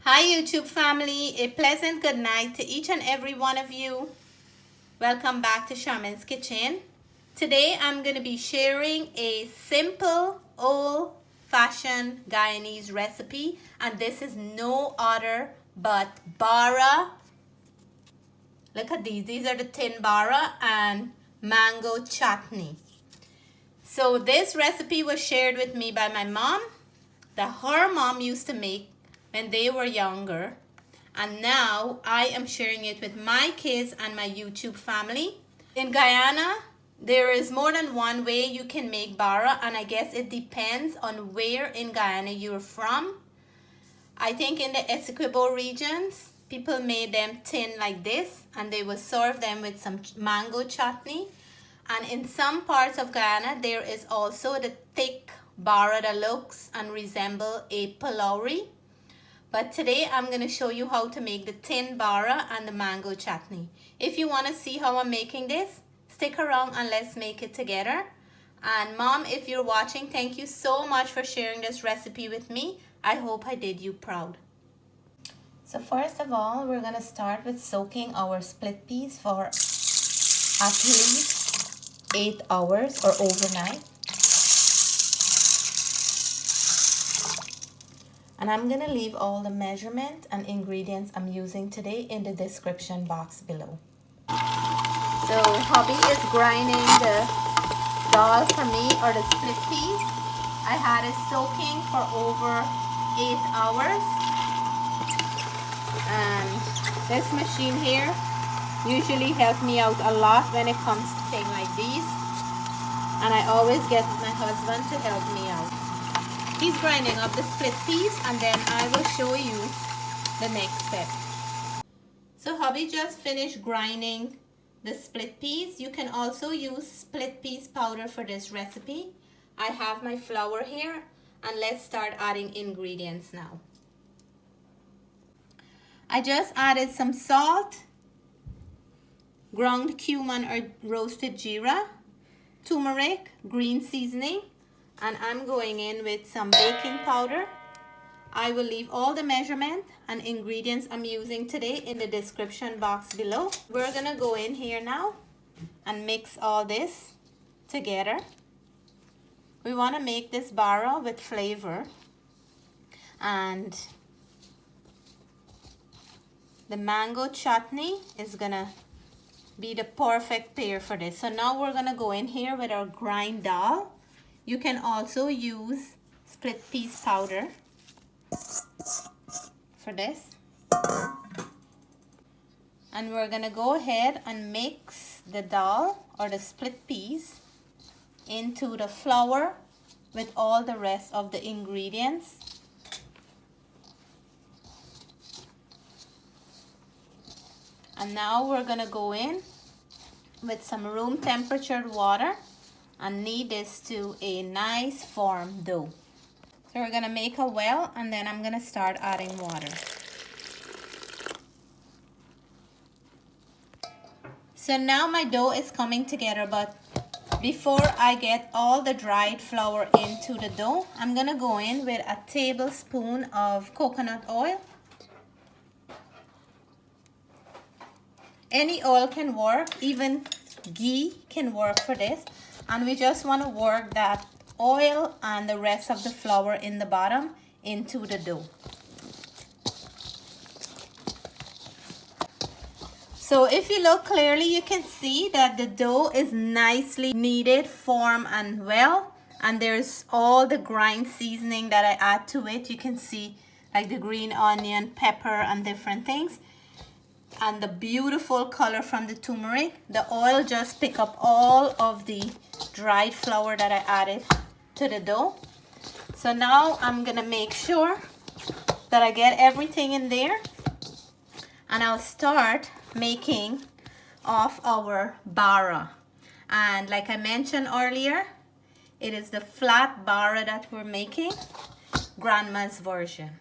Hi YouTube family, a pleasant good night to each and every one of you. Welcome back to Shaman's Kitchen. Today I'm going to be sharing a simple old-fashioned Guyanese recipe, and this is no other but Bara. Look at these are the tin Bara and mango chutney. So this recipe was shared with me by my mom that her mom used to make when they were younger, and now I am sharing it with my kids and my YouTube family. In Guyana, there is more than one way you can make bara, and I guess it depends on where in Guyana you're from. I think in the Essequibo regions, people made them thin like this, and they would serve them with some mango chutney. And in some parts of Guyana, there is also the thick bara that looks and resembles a palauri. But today I'm going to show you how to make the tin bara and the mango chutney. If you want to see how I'm making this, stick around and let's make it together. And Mom, if you're watching, thank you so much for sharing this recipe with me. I hope I did you proud. So first of all, we're going to start with soaking our split peas for at least 8 hours or overnight. And I'm going to leave all the measurement and ingredients I'm using today in the description box below. So hubby is grinding the dal for me, or the split peas. I had it soaking for over 8 hours. And this machine here usually helps me out a lot when it comes to things like these. And I always get my husband to help me out. He's grinding up the split peas, and then I will show you the next step. So hubby just finished grinding the split peas. You can also use split peas powder for this recipe. I have my flour here, and let's start adding ingredients now. I just added some salt, ground cumin or roasted geera, turmeric, green seasoning, and I'm going in with some baking powder. I will leave all the measurement and ingredients I'm using today in the description box below. We're gonna go in here now and mix all this together. We wanna make this bara with flavor, and the mango chutney is gonna be the perfect pair for this. So now we're gonna go in here with our grind dal. You can also use split peas powder for this. And we're gonna go ahead and mix the dal or the split peas into the flour with all the rest of the ingredients. And now we're gonna go in with some room temperature water and knead this to a nice firm dough. So we're gonna make a well, and then I'm gonna start adding water. So now my dough is coming together, but before I get all the dried flour into the dough, I'm gonna go in with a tablespoon of coconut oil. Any oil can work, even ghee can work for this. And we just want to work that oil and the rest of the flour in the bottom into the dough. So if you look clearly, you can see that the dough is nicely kneaded, firm and well. And there's all the grind seasoning that I add to it. You can see like the green onion, pepper and different things. And the beautiful color from the turmeric. The oil just pick up all of the dried flour that I added to the dough. So now I'm gonna make sure that I get everything in there, and I'll start making of our bara. And like I mentioned earlier, it is the flat bara that we're making, grandma's version.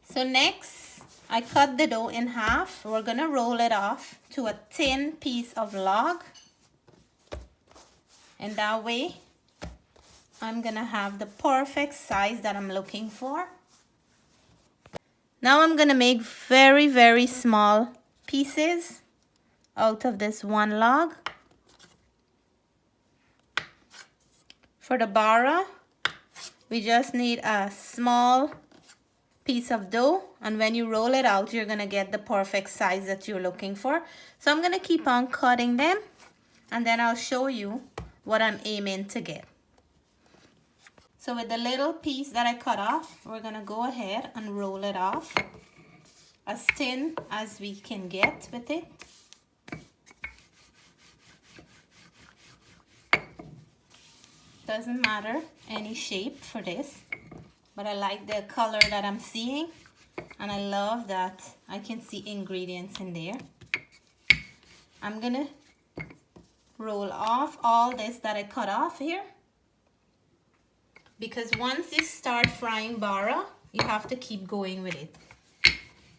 So next, I cut the dough in half. We're gonna roll it off to a thin piece of log. And that way, I'm gonna have the perfect size that I'm looking for. Now I'm gonna make very, very small pieces out of this one log. For the bara, we just need a small piece of dough, and when you roll it out, you're gonna get the perfect size that you're looking for. So I'm gonna keep on cutting them, and then I'll show you what I'm aiming to get. So with the little piece that I cut off, we're gonna go ahead and roll it off as thin as we can get with it. Doesn't matter any shape for this, but I like the color that I'm seeing, and I love that I can see ingredients in there. I'm gonna roll off all this that I cut off here, because once you start frying bara, you have to keep going with it.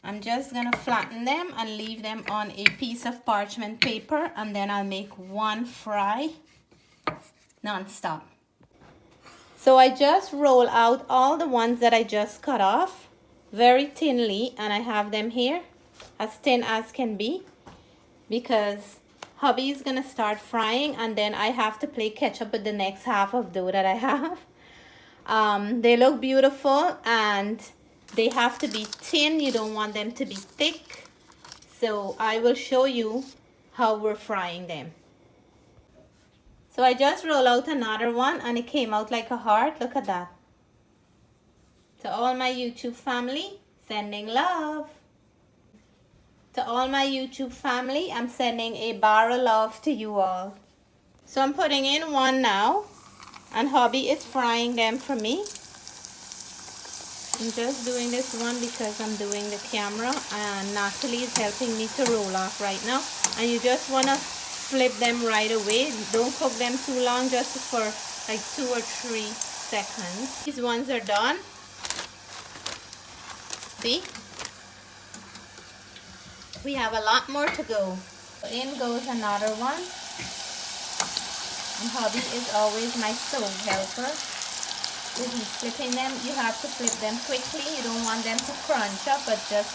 I'm just gonna flatten them and leave them on a piece of parchment paper, and then I'll make one fry non-stop. So I just roll out all the ones that I just cut off very thinly, and I have them here as thin as can be, because hubby is gonna start frying, and then I have to play catch up with the next half of dough that I have. They look beautiful, and they have to be thin. You don't want them to be thick. So I will show you how we're frying them. So I just roll out another one, and it came out like a heart. Look at that. To all my YouTube family, sending love. To all my YouTube family, I'm sending a bara love to you all. So I'm putting in one now, and hubby is frying them for me. I'm just doing this one because I'm doing the camera, and Natalie is helping me to roll off right now. And you just want to flip them right away. Don't cook them too long, just for like 2 or 3 seconds. These ones are done. See? We have a lot more to go. In goes another one. And hubby is always my stove helper. When he's flipping them, you have to flip them quickly. You don't want them to crunch up, but just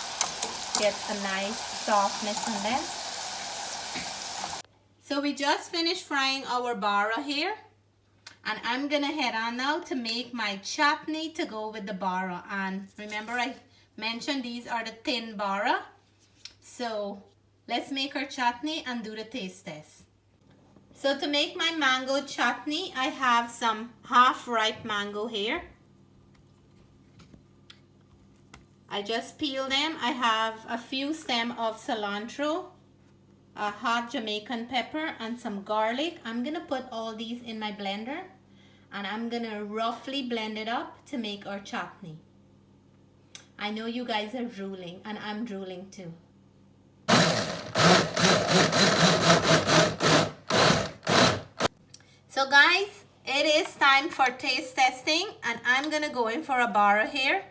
get a nice softness on them. So we just finished frying our bara here, and I'm gonna head on now to make my chutney to go with the bara. And remember, I mentioned these are the thin bara. So let's make our chutney and do the taste test. So to make my mango chutney, I have some half-ripe mango here. I just peeled them. I have a few stems of cilantro, a hot Jamaican pepper, and some garlic. I'm gonna put all these in my blender, and I'm gonna roughly blend it up to make our chutney. I know you guys are drooling, and I'm drooling too. So guys, it is time for taste testing, and I'm gonna go in for a bara here.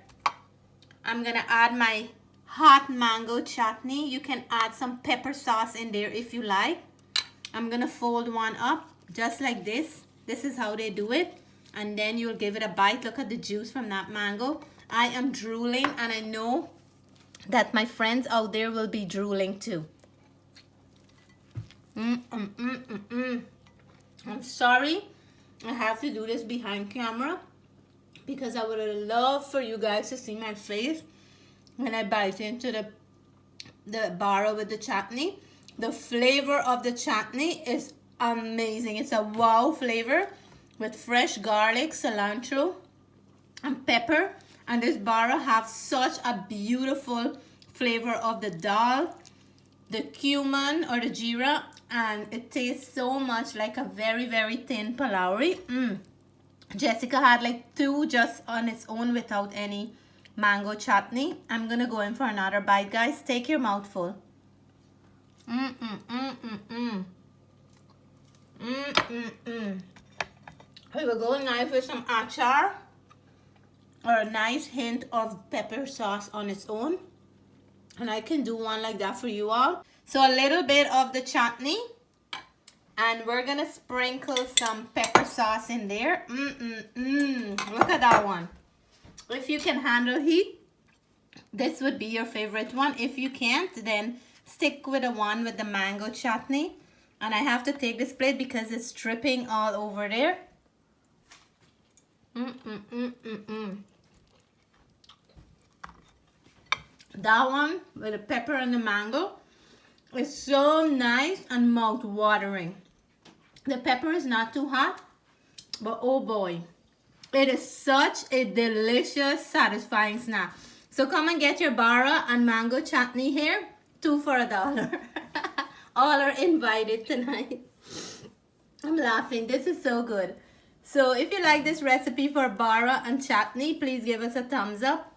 I'm gonna add my hot mango chutney. You can add some pepper sauce in there if you like. I'm gonna fold one up just like this. This is how they do it, and then you'll give it a bite. Look at the juice from that mango. I am drooling, and I know that my friends out there will be drooling too. I'm sorry I have to do this behind camera, because I would have loved for you guys to see my face when I bite into the bara with the chutney. The flavor of the chutney is amazing. It's a wow flavor with fresh garlic, cilantro, and pepper. And this bara has such a beautiful flavor of the dal, the cumin or the geera, and it tastes so much like a very, very thin palauri. Jessica had like 2 just on its own without any mango chutney. I'm gonna go in for another bite, guys. Take your mouthful. It will go nice with some achar, or a nice hint of pepper sauce on its own. And I can do one like that for you all. So a little bit of the chutney, and we're gonna sprinkle some pepper sauce in there. Look at that one. If you can handle heat, this would be your favorite one. If you can't, then stick with the one with the mango chutney. And I have to take this plate because it's dripping all over there. That one with the pepper and the mango is so nice and mouth-watering. The pepper is not too hot, but oh boy, it is such a delicious, satisfying snack. So come and get your Bara and Mango chutney here, 2 for $1. All are invited tonight. I'm laughing, this is so good. So if you like this recipe for Bara and chutney, please give us a thumbs up.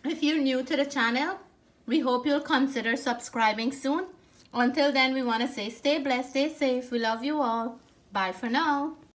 If you're new to the channel, we hope you'll consider subscribing soon. Until then, we want to say stay blessed, stay safe. We love you all. Bye for now.